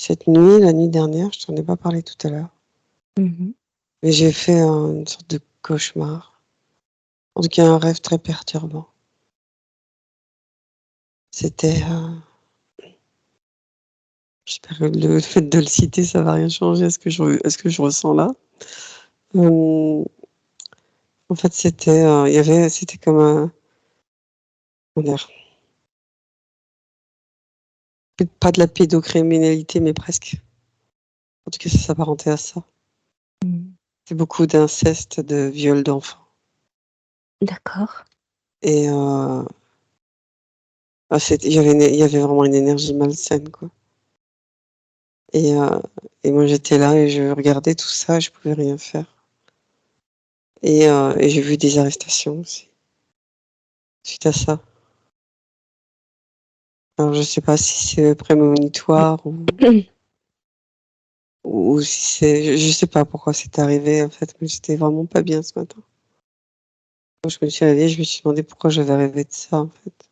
Cette nuit, la nuit dernière, je t'en ai pas parlé tout à l'heure, Mmh. mais j'ai fait une sorte de cauchemar. En tout cas, un rêve très perturbant. C'était, j'espère que le fait de le citer, ça va rien changer à ce que je ressens là. Hem, En fait, c'était comme un comment dire? Pas de la pédocriminalité, mais presque. En tout cas, ça s'apparentait à ça. Mmh. C'est beaucoup d'inceste, de viol d'enfants D'accord. et il y avait vraiment une énergie malsaine, quoi et heu et moi, j'étais là et je regardais tout ça et je pouvais rien faire et j'ai vu des arrestations aussi, suite à ça. Alors je sais pas si c'est prémonitoire ou si c'est je sais pas pourquoi c'est arrivé, en fait, mais j'étais vraiment pas bien ce matin. Quand je me suis réveillée, je me suis demandé pourquoi j'avais rêvé de ça, en fait.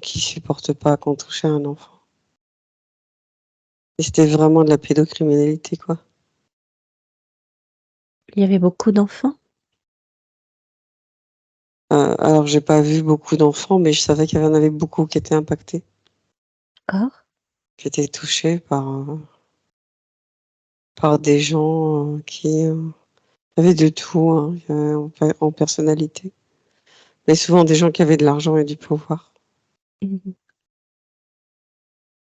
Qui supporte pas qu'on touche à un enfant et c'était vraiment de la pédocriminalité, quoi. Il y avait beaucoup d'enfants? Alors j'ai pas vu beaucoup d'enfants, mais je savais qu'il y en avait beaucoup qui étaient impactés, D'accord. qui étaient touchés par des gens, il y avait de tout, hein, en personnalité, mais souvent des gens qui avaient de l'argent et du pouvoir Mmh.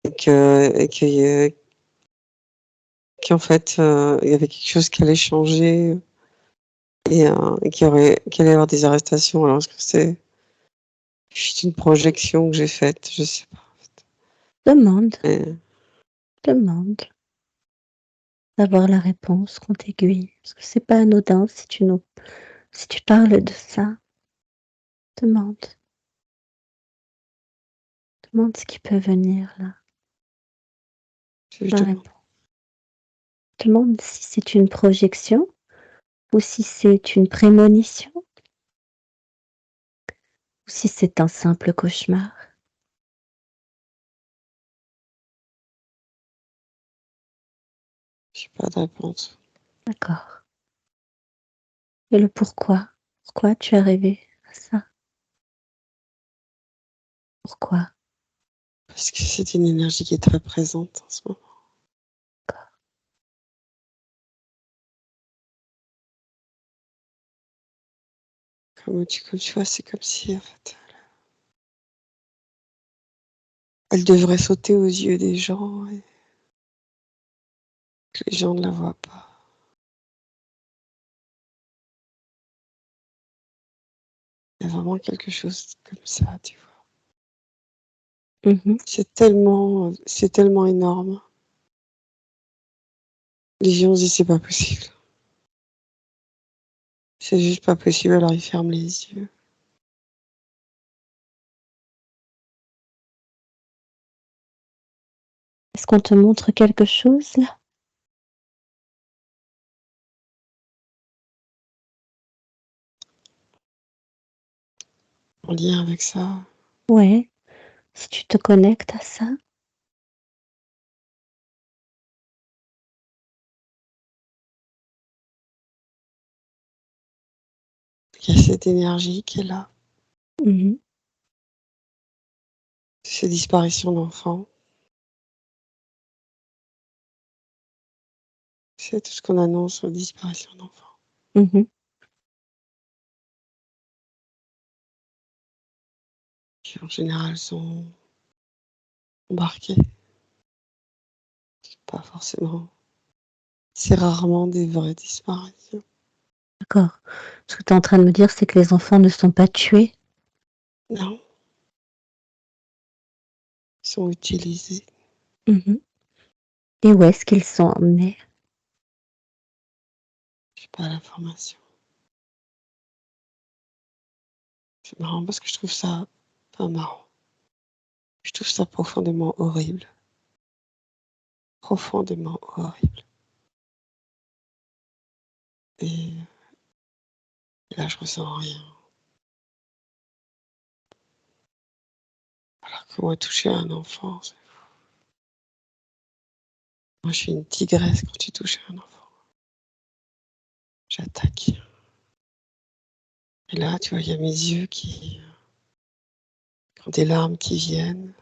et qu'en fait, il y avait quelque chose qui allait changer et qu'il allait y avoir des arrestations. Alors est-ce que c'est juste une projection que j'ai faite? Je sais pas, en fait, Demande, mais demande d'avoir la réponse qu'on t'aiguille, parce que c'est pas anodin si tu parles de ça. Demande, demande ce qui peut venir là, je la demande. réponse. Demande si c'est une projection ou si c'est une prémonition ou si c'est un simple cauchemar. J'ai pas de réponse. D'accord. Et le pourquoi? Pourquoi tu es rêvé à ça? Pourquoi? Parce que c'est une énergie qui est très présente en ce moment. Comme tu vois, c'est comme si, en fait, elle devrait sauter aux yeux des gens et que les gens ne la voient pas. Il y a vraiment quelque chose comme ça, tu vois? Mmh. C'est tellement énorme. Les gens se disent: «C'est pas possible. C'est juste pas possible», alors ils ferment les yeux. Est-ce qu'on te montre quelque chose là? En lien avec ça, Ouais, si tu te connectes à ça? il y a cette énergie qui est là, Mmh. ces disparitions d'enfants, c'est tout ce qu'on annonce aux disparitions d'enfants, Mmh. qui en général sont embarqués, pas forcément c'est rarement des vraies disparitions. D'accord. Ce que tu es en train de me dire, c'est que les enfants ne sont pas tués? Non, ils sont utilisés. Mmh. Et où est-ce qu'ils sont emmenés? J'ai pas l'information. C'est marrant parce que je trouve ça enfin marrant, je trouve ça profondément horrible, profondément horrible et là, je ressens rien. Alors que moi, toucher un enfant, Moi, je suis une tigresse quand tu touches à un enfant. J'attaque. Et là, tu vois, il y a mes yeux qui ont des larmes qui viennent.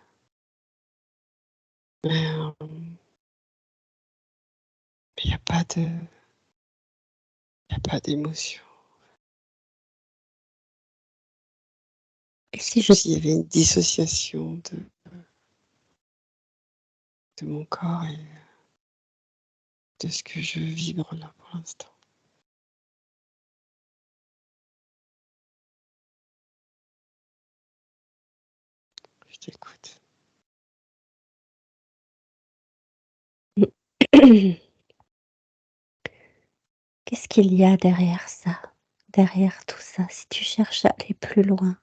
Mais il n'y a pas de, y a pas d'émotion. Et si Comme je... s'il y avait une dissociation de mon corps et de ce que je vibre là pour l'instant. Je t'écoute. Qu'est-ce qu'il y a derrière ça? Derrière tout ça, si tu cherches à aller plus loin,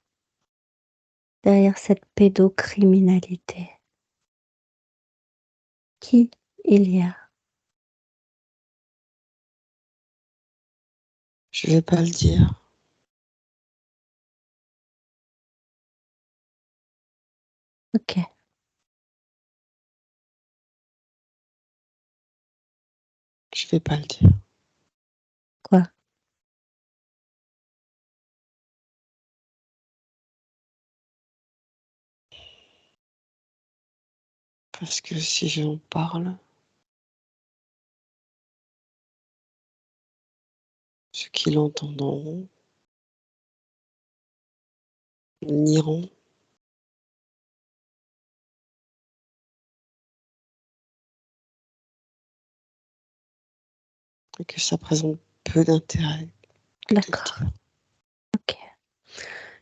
derrière cette pédocriminalité, qui il y a? Je vais pas le dire. Ok, Je vais pas le dire. quoi? Parce que si j'en parle, ceux qui l'entendront nieront. Et que ça présente peu d'intérêt de le D'accord, dire. ok.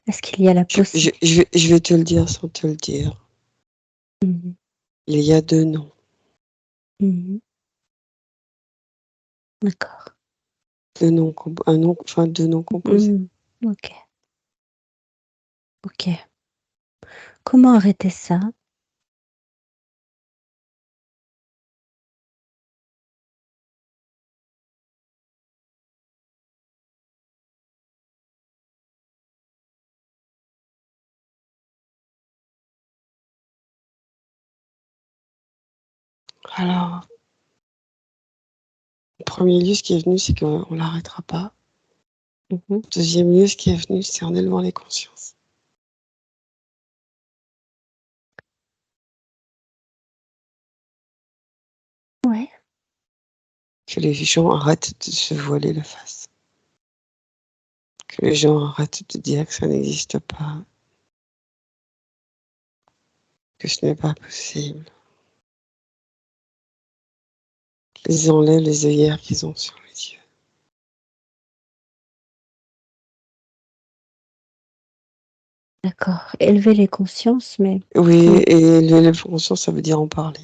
Est-ce qu'il y a la possibilité? Je vais te le dire sans te le dire. Mhm, Il y a 2 noms. mhm. D'accord. 2 noms, un nom, enfin 2 noms composés. Mhm, ok, ok. Comment arrêter ça? Alors, en premier lieu, ce qui est venu, c'est qu'on l'arrêtera pas. Mhm. En deuxième lieu, ce qui est venu, c'est en élevant les consciences. Ouais, Que les gens arrêtent de se voiler la face. Que les gens arrêtent de dire que ça n'existe pas. Que ce n'est pas possible. Qu'ils enlèvent les œillères qu'ils ont sur les yeux. d'accord. Élever les consciences, mais Oui, quand... et élever les consciences, ça veut dire en parler.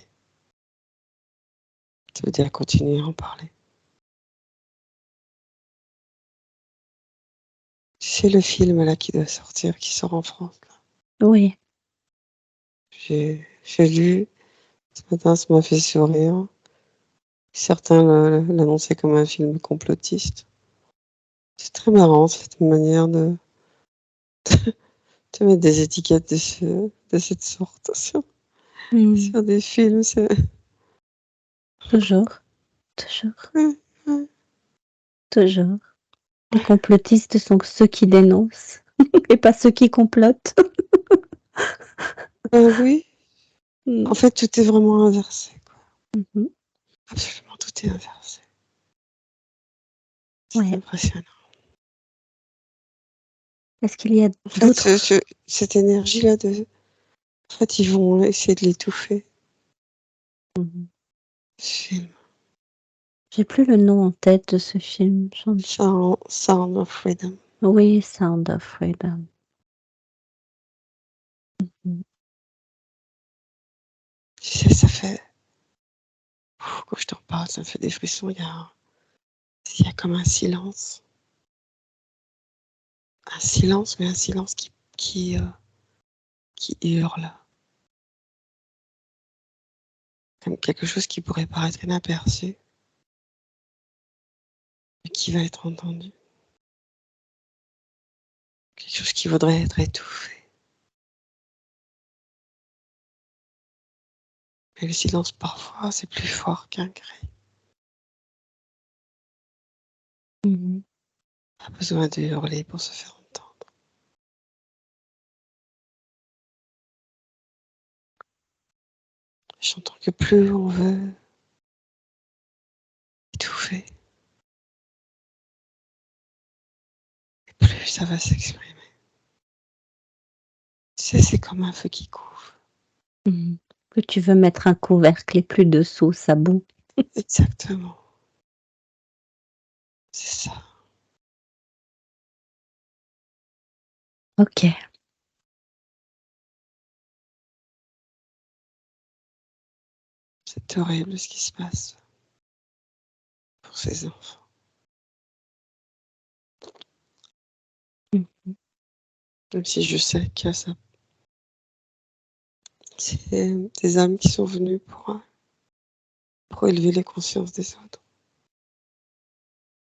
Ça veut dire continuer à en parler. C'est le film là qui doit sortir, qui sort en France. Oui, J'ai lu ce matin, ça m'a fait sourire. Certains l'annonçaient comme un film complotiste. C'est très marrant cette manière de mettre des étiquettes de cette sorte mhm. sur des films. C'est... Toujours, toujours, Ouais, ouais, toujours. Les ouais. complotistes sont ceux qui dénoncent et pas ceux qui complotent. Oui, en Mhm, fait, tout est vraiment inversé, quoi. mhm. Absolument, tout est inversé. C'est Ouais. impressionnant. Est-ce qu'il y a En fait, d'autres... cette énergie-là, en fait, ils vont essayer de l'étouffer, Mhm. ce film. J'ai plus le nom en tête de ce film. Sound of Freedom. Oui, Sound of Freedom. Mhm. Tu sais, ça fait... Quand je t'en parle, ça me fait des frissons. Il y a comme un silence. Un silence, mais un silence qui hurle. Comme quelque chose qui pourrait paraître inaperçu, mais qui va être entendu. Quelque chose qui voudrait être étouffé, Et le silence, parfois, c'est plus fort qu'un cri. Pas besoin de hurler pour se faire entendre. J'entends que plus on veut étouffer, et plus ça va s'exprimer. Tu sais, c'est comme un feu qui couvre. Plus tu veux mettre un couvercle et plus dessous, ça bout. Exactement. C'est ça. Ok. C'est horrible ce qui se passe pour ces enfants. Même si je sais que ça, c'est des âmes qui sont venues pour élever les consciences des autres.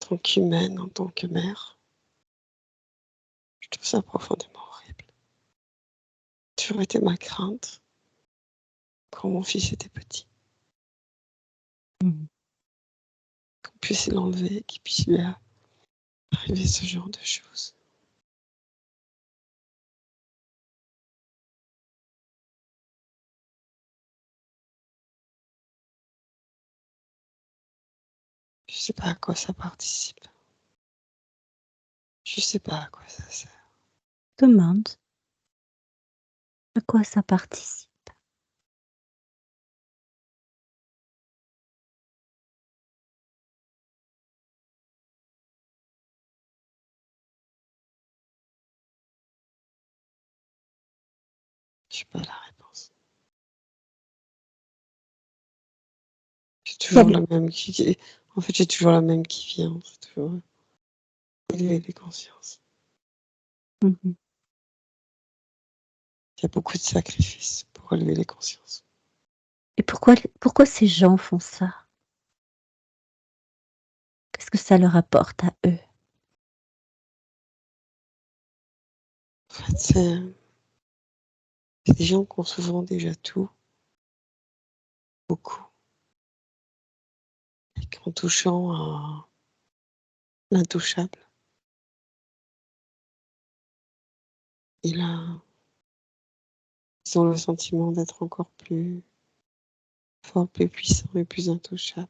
En tant qu'humaine, en tant que mère, je trouve ça profondément horrible. Toujours été ma crainte quand mon fils était petit. Qu'on puisse l'enlever, qu'il puisse lui arriver ce genre de choses. Je sais pas à quoi ça participe. Je sais pas à quoi ça sert. Demande à quoi ça participe. J'ai pas la réponse. J'ai toujours la même qui. En fait, j'ai toujours la même qui vient. C'est toujours élever les consciences. Il Il y a beaucoup de sacrifices pour élever les consciences. Et pourquoi ces gens font ça? Qu'est-ce que ça leur apporte à eux? En fait, c'est des gens qui ont souvent déjà tout, beaucoup, et qu'en touchant à l'intouchable, ils ont le sentiment d'être encore plus fort, plus puissant et plus intouchable.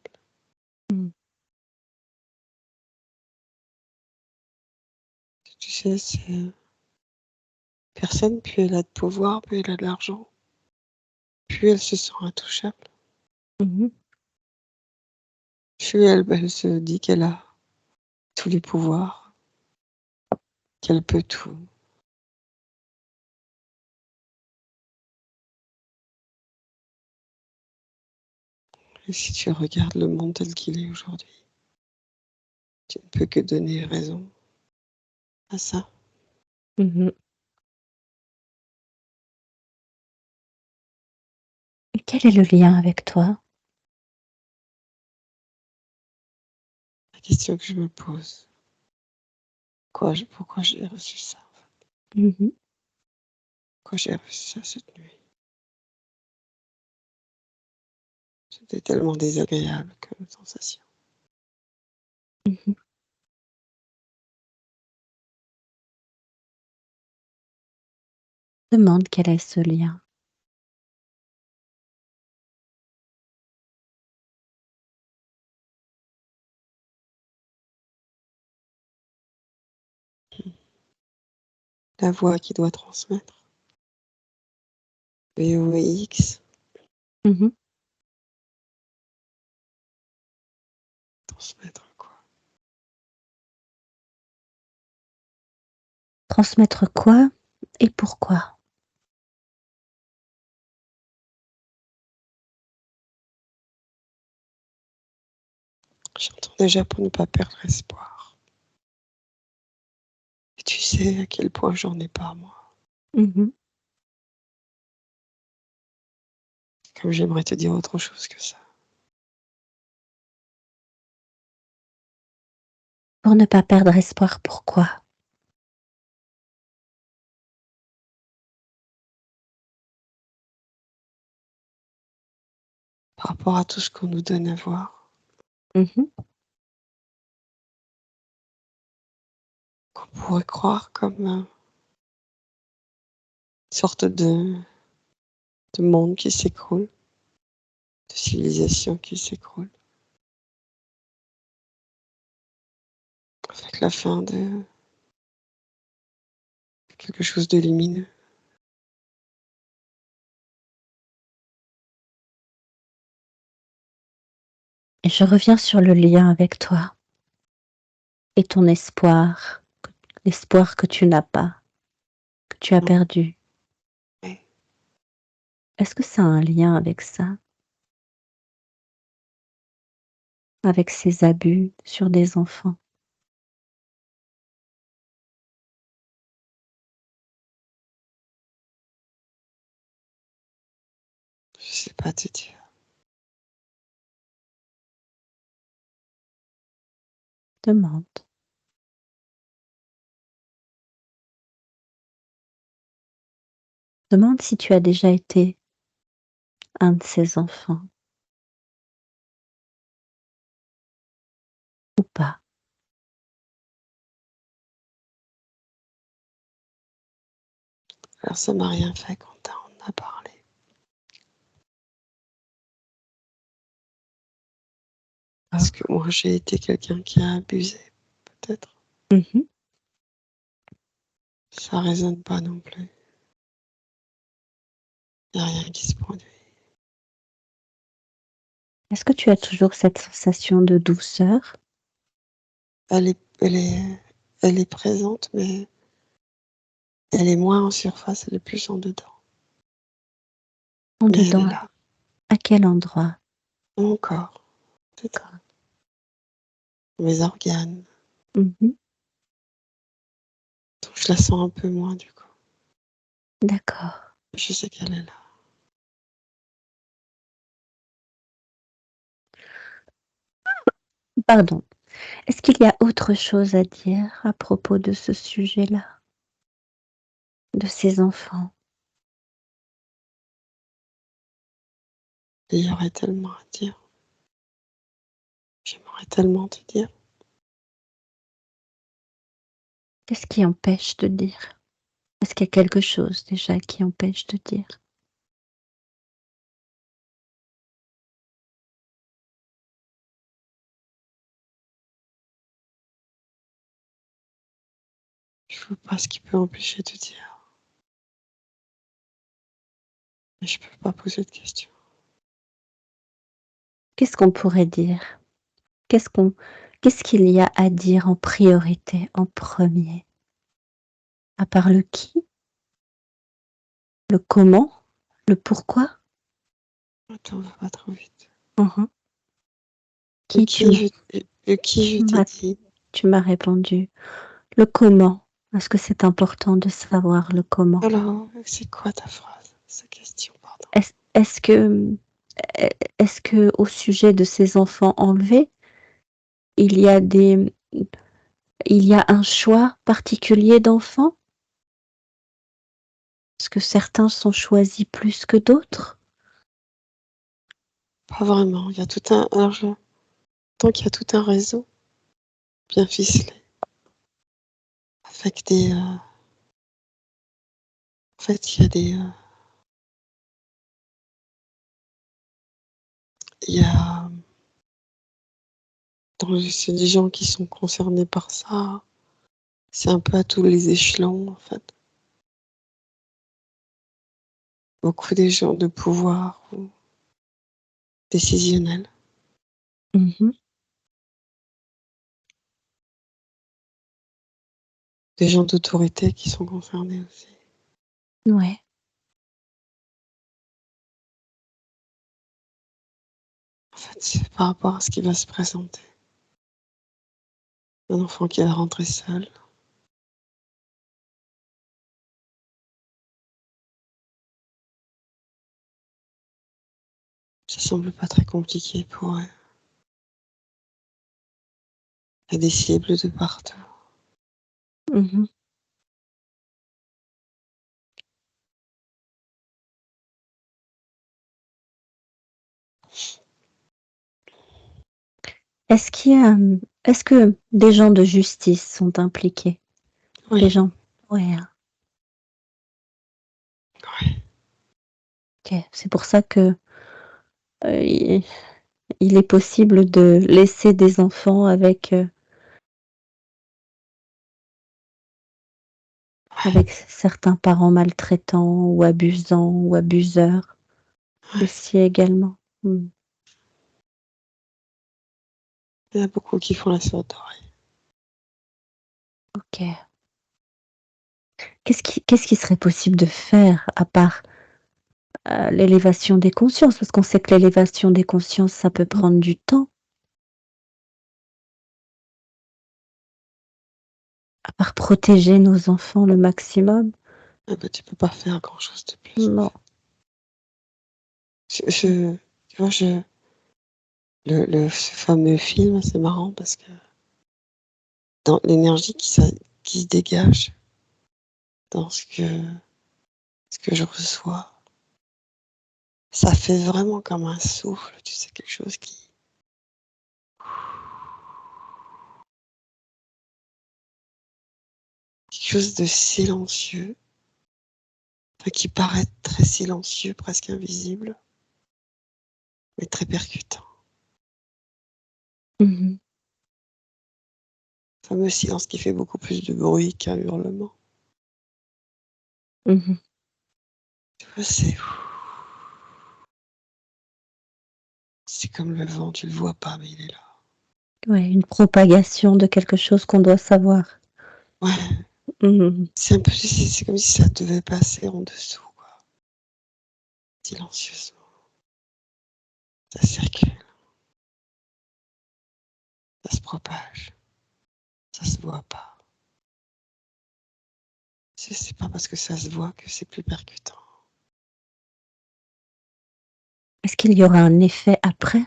Tu sais, c'est personne, plus elle a de pouvoir, plus elle a de l'argent, plus elle se sent intouchable. Plus elle se dit qu'elle a tous les pouvoirs, qu'elle peut tout. Et si tu regardes le monde tel qu'il est aujourd'hui, tu ne peux que donner raison à ça. Et quel est le lien avec toi? La question que je me pose, pourquoi j'ai reçu ça en fait? Pourquoi j'ai reçu ça cette nuit? C'était tellement désagréable comme sensation. Demande quel est ce lien. La voix qui doit transmettre. VOX, transmettre quoi? Transmettre quoi et pourquoi? J'entends déjà pour ne pas perdre espoir. Et tu sais à quel point j'en ai pas, moi. Comme j'aimerais te dire autre chose que ça. Pour ne pas perdre espoir, pourquoi? par rapport à tout ce qu'on nous donne à voir, Mmh. qu'on pourrait croire comme une sorte de monde qui s'écroule, de civilisation qui s'écroule, avec la fin de quelque chose de lumineux. Et je reviens sur le lien avec toi et ton espoir, l'espoir que tu n'as pas, que tu as Non, perdu. ouais. Est-ce que ça a un lien avec ça? Avec ces abus sur des enfants? Je sais pas te dire. Demande. Demande si tu as déjà été un de ces enfants ou pas. Alors ça m'a rien fait quand on en a parlé. Ah. Parce que moi j'ai été quelqu'un qui a abusé, peut-être. Mmh. Ça résonne pas non plus. Il n'y a rien qui se produit. Est-ce que tu as toujours cette sensation de douceur? Elle est, elle est, elle est présente, mais elle est moins en surface, elle est plus en dedans. En Mais elle est dedans, là. à quel endroit? Mon corps, c'est ça. Mes organes. Mmh. Donc je la sens un peu moins du coup. D'accord. Je sais qu'elle est là. Pardon. Est-ce qu'il y a autre chose à dire à propos de ce sujet-là, de ces enfants? Il y aurait tellement à dire. J'aimerais tellement te dire. Qu'est-ce qui empêche de dire? Est-ce qu'il y a quelque chose déjà qui empêche de dire? Je vois pas ce qui peut empêcher de dire. Mais je peux pas poser de questions. Qu'est-ce qu'on pourrait dire? Qu'est-ce qu'il y a à dire en priorité, en premier? À part le qui, le comment, le pourquoi? Attends, va pas trop vite. Mmh. Le Qui tu qui, m'as je tu t'ai m'as dit. tu m'as répondu. Le comment, est-ce que c'est important de savoir le comment? Alors, c'est quoi ta phrase? Sa question, pardon. Est-ce que est-ce que au sujet de ces enfants enlevés, il y a des il y a un choix particulier d'enfants? Est-ce que certains sont choisis plus que d'autres? Pas vraiment. Il y a tout un. Alors, tant qu'il y a tout un réseau bien ficelé, avec des. En fait, il y a des. Il y a. C'est des gens qui sont concernés par ça. C'est un peu à tous les échelons, en fait. Beaucoup des gens de pouvoir ou décisionnels. Mmh. Des gens d'autorité qui sont concernés aussi. Ouais. En fait, c'est par rapport à ce qui va se présenter. Un enfant qui va rentrer seul. Ça semble pas très compliqué pour eux. Il y a des cibles de partout. Mmh. Est-ce que des gens de justice sont impliqués? Des Oui, gens ouais, ouais, OK. C'est pour ça que, i il est possible de laisser des enfants ouais, avec certains parents maltraitants ou abusants ou abuseurs ouais. aussi également. Mmh. Il y en a beaucoup qui font la sourde oreille. OK. Qu'est-ce qui serait possible de faire à part, l'élévation des consciences? Parce qu'on sait que l'élévation des consciences, ça peut prendre du temps. À part protéger nos enfants le maximum? Ah bah, tu peux pas faire grand-chose de plus, en Non. fait. Tu vois, ce fameux film, c'est marrant parce que dans l'énergie qui se dégage dans ce que je reçois, ça fait vraiment comme un souffle, tu sais, quelque chose de silencieux, enfin, qui paraît très silencieux, presque invisible, mais très percutant. Mmh mh. Le fameux silence qui fait beaucoup plus de bruit qu'un hurlement. Mmh. Tu vois, c'est comme le vent, tu le vois pas, mais il est là. Ouais, une propagation de quelque chose qu'on doit savoir. Ouais, Mmh. c'est comme si ça devait passer en dessous, quoi, silencieusement. Ça circule, ça se propage, ça se voit pas. C'est pas parce que ça se voit que c'est plus percutant. Est-ce qu'il y aura un effet après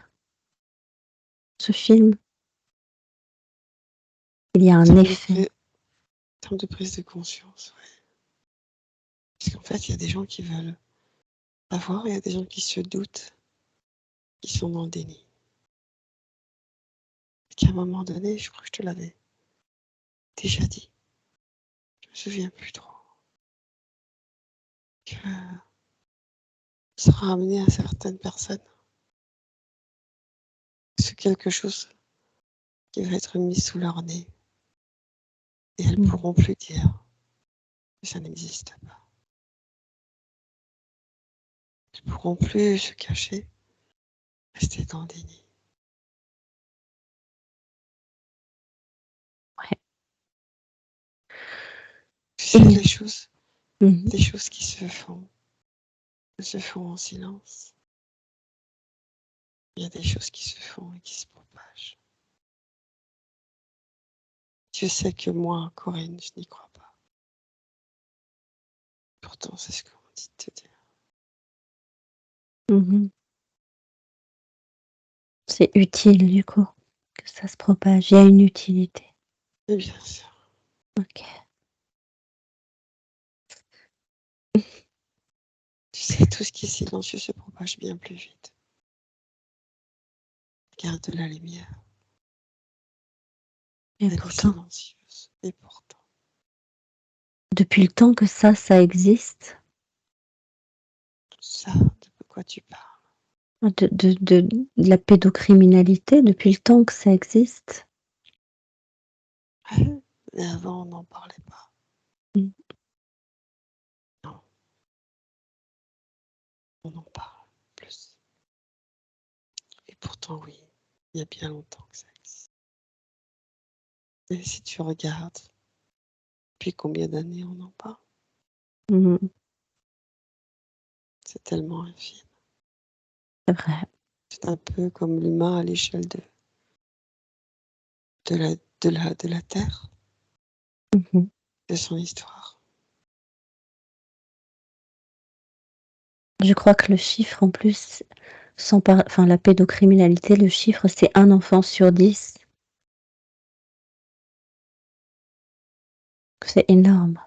ce film? Il y a En un termes de effet. pri en termes de prise de conscience, ouais. Parce qu'en fait, il y a des gens qui veulent savoir, il y a des gens qui se doutent, qui sont dans le déni. Et qu'à un moment donné, je crois que je te l'avais déjà dit, je me souviens plus trop, que sera amené à certaines personnes, c'est quelque chose qui va être mis sous leur nez et elles Mmh. pourront plus dire que ça n'existe pas. Elles pourront plus se cacher, rester dans le déni. Ouais. Tu sais, Et mmh. les choses qui se font en silence. Il y a des choses qui se font et qui se propagent. Je sais que moi, Corinne, je n'y crois pas. Pourtant, c'est ce qu'on dit de te dire. Mmh. C'est utile du coup, que ça se propage. Il y a une utilité. Mais bien sûr, OK. tu sais, tout ce qui est silencieux se propage bien plus vite. Regarde de la lumière, Et elle est pourtant, silencieuse. Et pourtant, depuis le temps que ça existe, ça, de quoi tu parles? de la pédocriminalité, depuis le temps que ça existe. Ouais, mais avant, on n'en parlait pas. Mmh. Non, on en parle plus. Et pourtant, oui, il y a bien longtemps que ça existe. Mais si tu regardes, depuis combien d'années on en parle, Mmh. c'est tellement infime. C'est vrai. C'est un peu comme l'humain à l'échelle de la Terre, Mmh. de son histoire. Je crois que le chiffre en plus, enfin la pédocriminalité, le chiffre c'est un enfant sur 10. C'est énorme.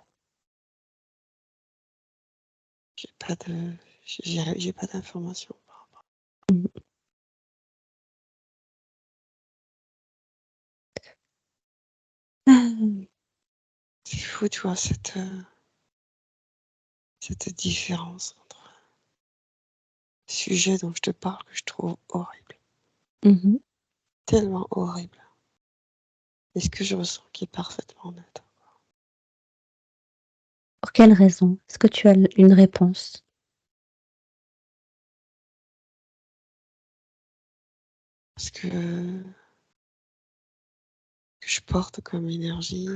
J'ai pas de, j'ai pas d'informations. Mmh. C'est fou, tu vois, cette différence entre le sujet dont je te parle que je trouve horrible, Mmh. tellement horrible, et ce que je ressens qui est parfaitement neutre. Pour quelle raison? Est-ce que tu as une réponse? Parce que je porte comme énergie,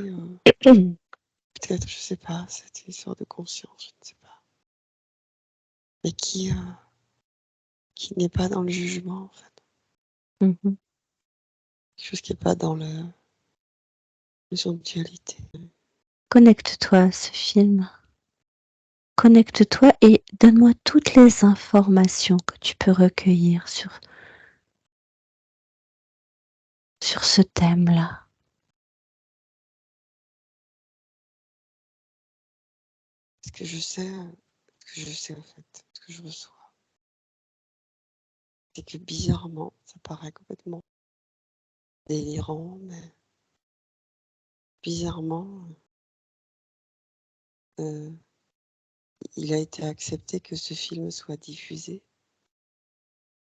peut-être, je sais pas, c'est une sorte de conscience, je ne sais pas, mais qui n'est pas dans le jugement, en fait. Mmh. Quelque chose qui n'est pas dans la dualité. Connecte-toi à ce film. Connecte-toi et donne-moi toutes les informations que tu peux recueillir sur ce thème-là. Ce que je sais en fait, ce que je reçois, c'est que bizarrement, ça paraît complètement délirant, mais bizarrement, il a été accepté que ce film soit diffusé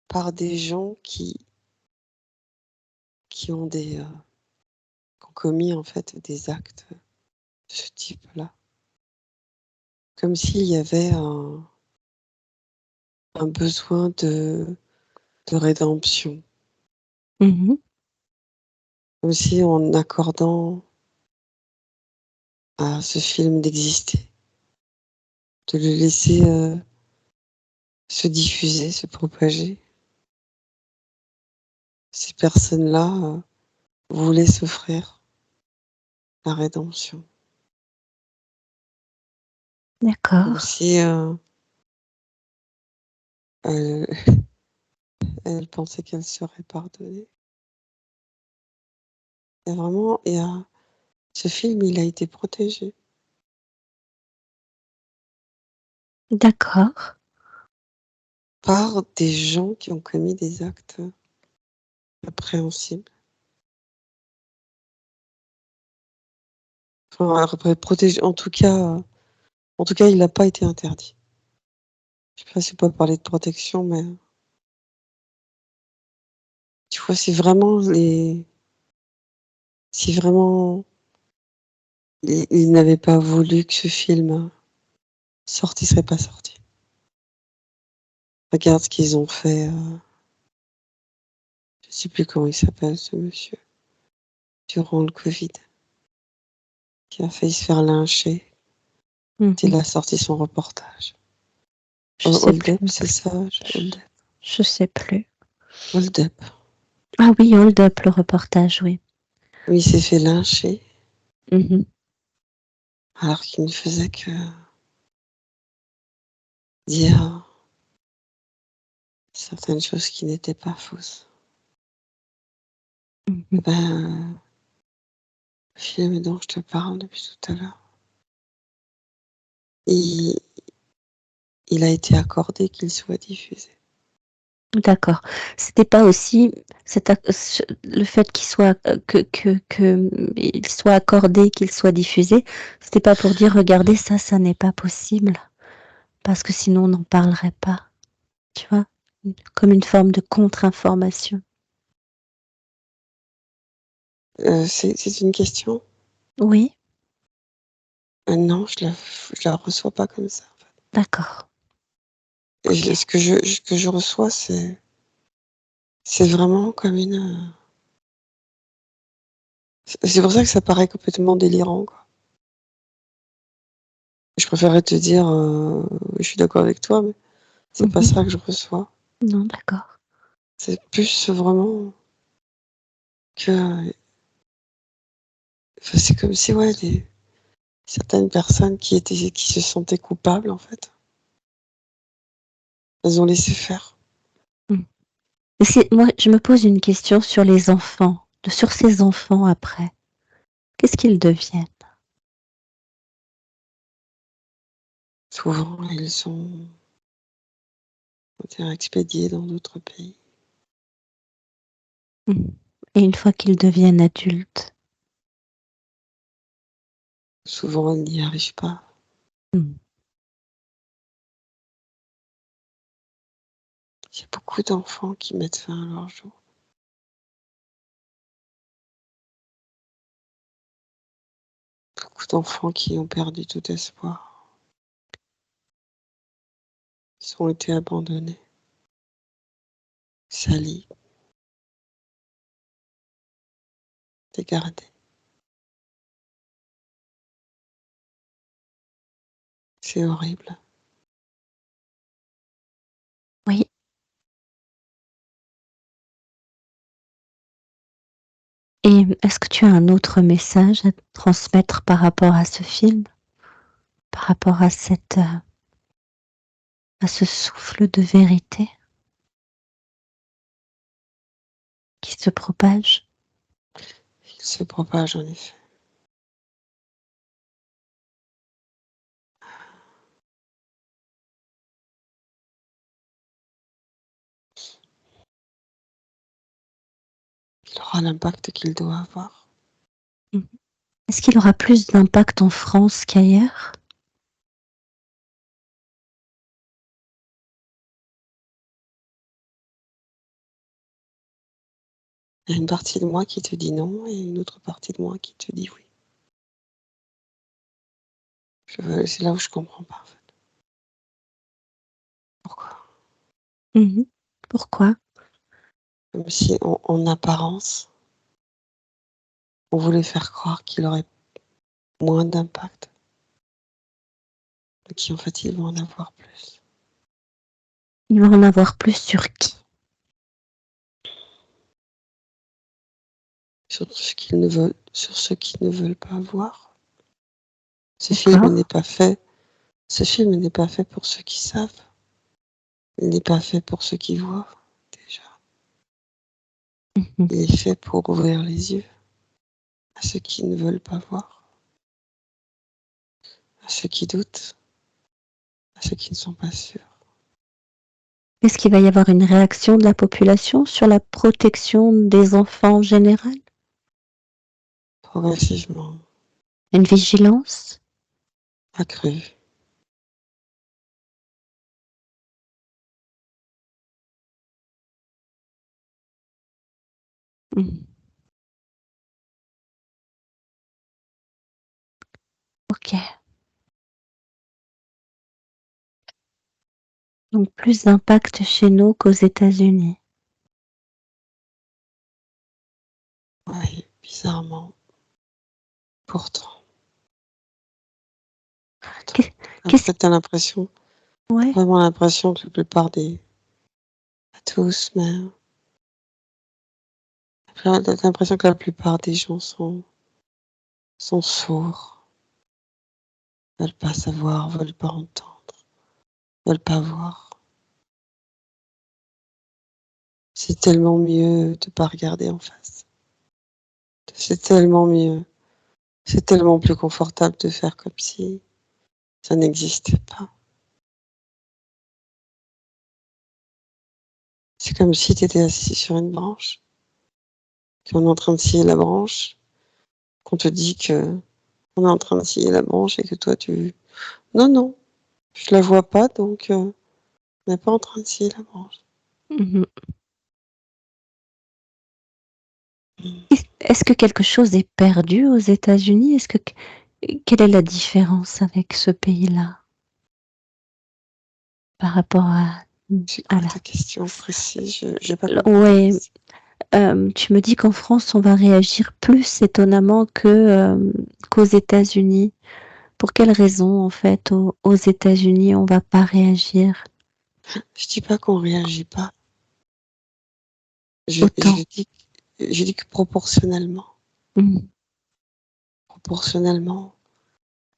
par des gens qui ont qui ont commis en fait des actes de ce type-là. Comme s'il y avait un besoin de rédemption. Mmh. Comme si en accordant à ce film d'exister, de le laisser se diffuser, se propager, ces personnes-là voulaient s'offrir la rédemption. Comme D'accord, si elles, elles pensaient qu'elles seraient pardonnées. Et vraiment, ce film, il a été protégé d'accord, par des gens qui ont commis des actes répréhensibles. Enfin, protégé, en tout cas, il n'a pas été interdit. Je sais pas si on peut parler de protection, mais tu vois, si vraiment ils n'avaient pas voulu que ce film sorte, il serait pas sorti. Regarde ce qu'ils ont fait. Je sais plus comment il s'appelle, ce monsieur, durant le Covid, qui a failli se faire lyncher. Il mmh. a sorti son reportage. Je sais Hold plus Up, non c'est plus. ça? Je je sais plus. Hold Up. Ah oui, Hold Up, le reportage, oui. Où il s'est fait lyncher Mmh. alors qu'il ne faisait que dire certaines choses qui n'étaient pas fausses. Mmh. Eh ben, le film dont je te parle depuis tout à l'heure, il, il a été accordé qu'il soit diffusé. D'accord. C'était pas aussi le fait qu'il soit, il soit accordé, qu'il soit diffusé, c'était pas pour dire: «Regardez, ça n'est pas possible, parce que sinon on n'en parlerait pas», tu vois? Comme une forme de contre-information. C'est une question? Oui, Non, je la reçois pas comme ça. En fait. d'accord. Et OK. ce que je reçois, c'est vraiment comme c'est pour ça que ça paraît complètement délirant, quoi. Je préférerais te dire, je suis d'accord avec toi, mais c'est pas Mmh. ça que je reçois. Non, d'accord. C'est plus vraiment que enfin, c'est comme si, ouais, certaines personnes qui se sentaient coupables, en fait, elles ont laissé faire. Mmh. Et si moi, je me pose une question sur les enfants, sur ces enfants après. Qu'est-ce qu'ils deviennent? Souvent, ils sont, on va dire, expédiés dans d'autres pays. Mmh. Et une fois qu'ils deviennent adultes? Souvent, elles n'y arrivent pas. Mmh. Il y a beaucoup d'enfants qui mettent fin à leurs jours. Beaucoup d'enfants qui ont perdu tout espoir. Ils ont été abandonnés, salis, dégradés. C'est horrible. Oui. Et est-ce que tu as un autre message à transmettre par rapport à ce film? Par rapport à cette, à ce souffle de vérité qui se propage? Il se propage en effet. Il aura l'impact qu'il doit avoir. Mmh. Est-ce qu'il aura plus d'impact en France qu'ailleurs? Il y a une partie de moi qui te dit non et une autre partie de moi qui te dit oui. C'est là où je comprends pas en fait. Pourquoi? Mmh. Pourquoi? Comme si en apparence, on voulait faire croire qu'il aurait moins d'impact, mais qu'en fait il va en avoir plus. Il va en avoir plus sur qui? Sur ceux qui ne veulent pas voir. Ce film D'accord. n'est pas fait. Ce film n'est pas fait pour ceux qui savent. Il n'est pas fait pour ceux qui voient, déjà. Mmh. Il est fait pour ouvrir les yeux à ceux qui ne veulent pas voir, à ceux qui doutent, à ceux qui ne sont pas sûrs. Est-ce qu'il va y avoir une réaction de la population sur la protection des enfants en général? Progressivement Une vigilance? accrue. Mmh. OK. Donc plus d'impact chez nous qu'aux États-Unis. Oui, bizarrement. Pourtant, pourtant. Qu'est En qu'est-ce fait, t'as ouais. vraiment l'impression que la plupart des, pas tous, mais t'as l'impression que la plupart des gens sont sourds, veulent pas savoir, veulent pas entendre, veulent pas voir. C'est tellement mieux de pas regarder en face. C'est tellement mieux. C'est tellement plus confortable de faire comme si ça n'existait pas. C'est comme si tu étais assis sur une branche, qu'on est en train de scier la branche, qu'on te dit que on est en train de scier la branche et que toi tu... Non, non, je la vois pas, donc on n'est pas en train de scier la branche. Mmh. Mmh. Est-ce que quelque chose est perdu aux États-Unis? Est-ce que quelle est la différence avec ce pays-là? Par rapport C'est à quoi la ta question précise? Je j'ai pas l compris ta ouais, question. tu me dis qu'en France, on va réagir plus étonnamment qu'aux États-Unis. Pour quelle raison, en fait, aux États-Unis, on va pas réagir Je dis pas qu'on réagit pas. Je autant? je dis je dis que proportionnellement, Mmh. proportionnellement,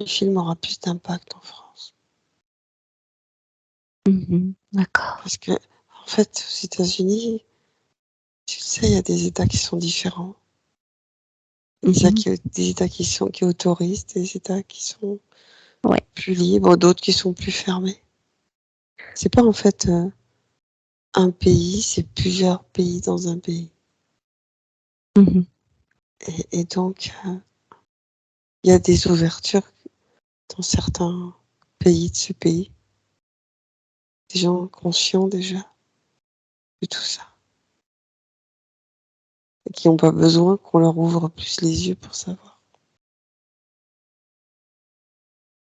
le film aura plus d'impact en France. Mmh. D'accord. Parce que en fait, aux États-Unis, tu sais, il y a des États qui sont différents. Mmh. Des États qui autorisent, des États qui sont Ouais. plus libres, d'autres qui sont plus fermés. C'est pas en fait, un pays, c'est plusieurs pays dans un pays Mmh. et donc Il y a des ouvertures dans certains pays de ce pays, des gens conscients déjà de tout ça, et qui n'ont pas besoin qu'on leur ouvre plus les yeux pour savoir.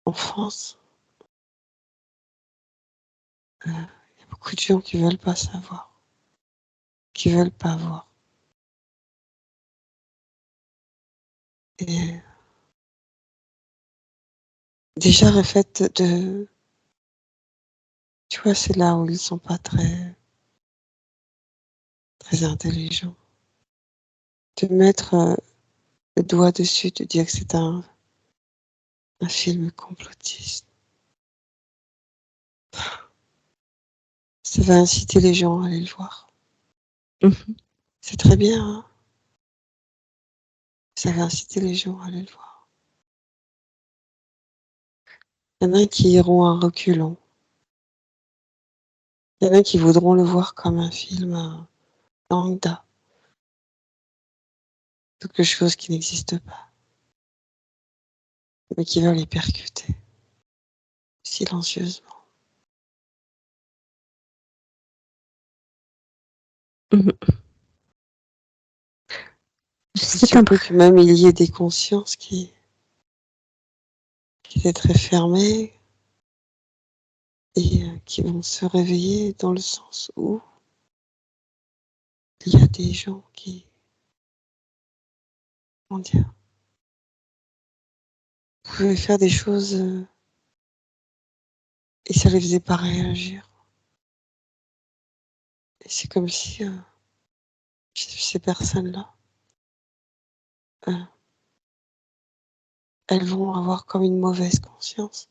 En France, il y a beaucoup de gens qui veulent pas savoir, qui veulent pas voir. Et déjà, le fait de, tu vois, c'est là où ils sont pas très intelligents. De mettre le doigt dessus, de dire que c'est un film complotiste. Ça va inciter les gens à aller le voir. C'est très bien, hein. Ça va inciter les gens à aller le voir. Il y en a qui iront à reculons. Il y en a qui voudront le voir comme un film lambda, quelque chose qui n'existe pas, mais qui va les percuter silencieusement. Il C'est se un peut que même il y ait des consciences qui étaient très fermées et qui vont se réveiller dans le sens où il y a des gens qui, comment dire, pouvaient faire des choses et ça les faisait pas réagir. Et c'est comme si ces personnes-là, euh, elles vont avoir comme une mauvaise conscience,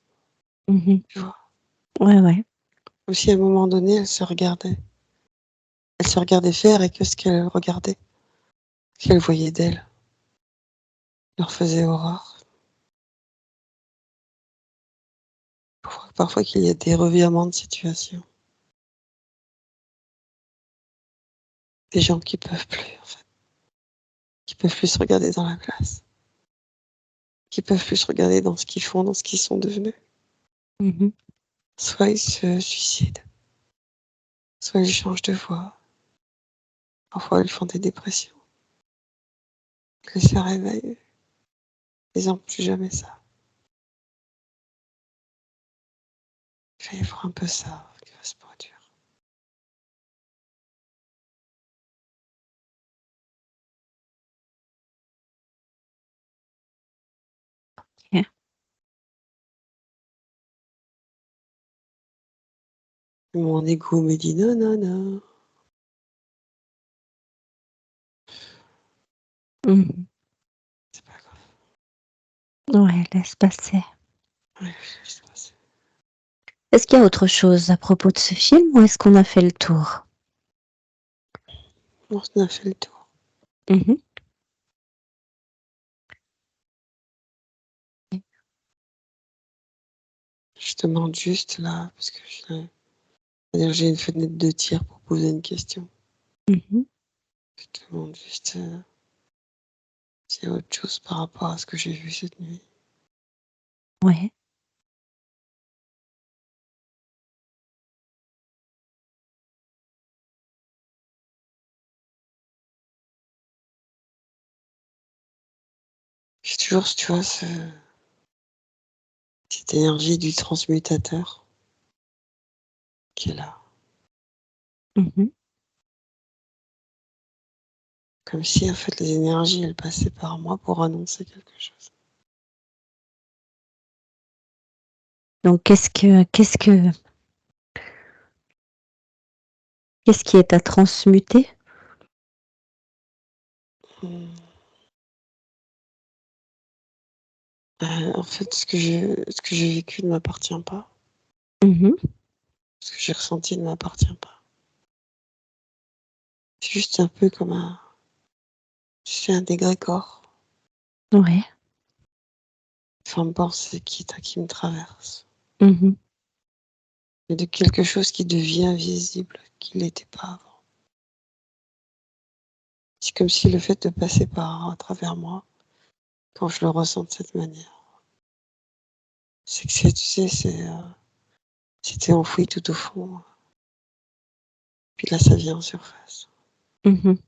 tu vois. Ouais, ouais. Comme si à un moment donné, elles se regardaient. Elles se regardaient faire et que ce qu'elles regardaient, ce qu'elles voyaient d'elles, leur faisait horreur. Parfois qu'il y a des revirements de situation. Des gens qui peuvent plus, en fait. Qui peuvent plus se regarder dans la glace. Qui peuvent plus se regarder dans ce qu'ils font, dans ce qu'ils sont devenus. Soit ils se suicident, soit ils changent de voie. Parfois ils font des dépressions. Ils se réveillent. Ils n'ont plus jamais ça. Il va y avoir un peu ça qui va se produire. Ok. Mon ego me dit non, non, non. C'est pas grave. Ouais, laisse passer. Ouais, je pense. Est-ce qu'il y a autre chose à propos de ce film ou est-ce qu'on a fait le tour? On a fait le tour. Je demande juste là, parce que j'ai une fenêtre de tir pour poser une question. Je demande juste s'il y a autre chose par rapport à ce que j'ai vu cette nuit. Ouais. J'ai toujours, tu vois, cette énergie du transmutateur qui est là. Comme si, en fait, les énergies, elles passaient par moi pour annoncer quelque chose. Donc qu'est-ce qui est à transmuter? Hmm. En fait, ce que j'ai vécu ne m'appartient pas. Ce que j'ai ressenti ne m'appartient pas. C'est juste un peu comme c'est un dégrégore. Ouais. Enfin, pensée qui me traverse. Et de quelque chose qui devient visible, qui l'était pas avant. C'est comme si le fait de passer à travers moi quand je le ressens de cette manière. C'est que c'est, tu sais, c'était enfoui tout au fond. Puis là, ça vient en surface. Mhm.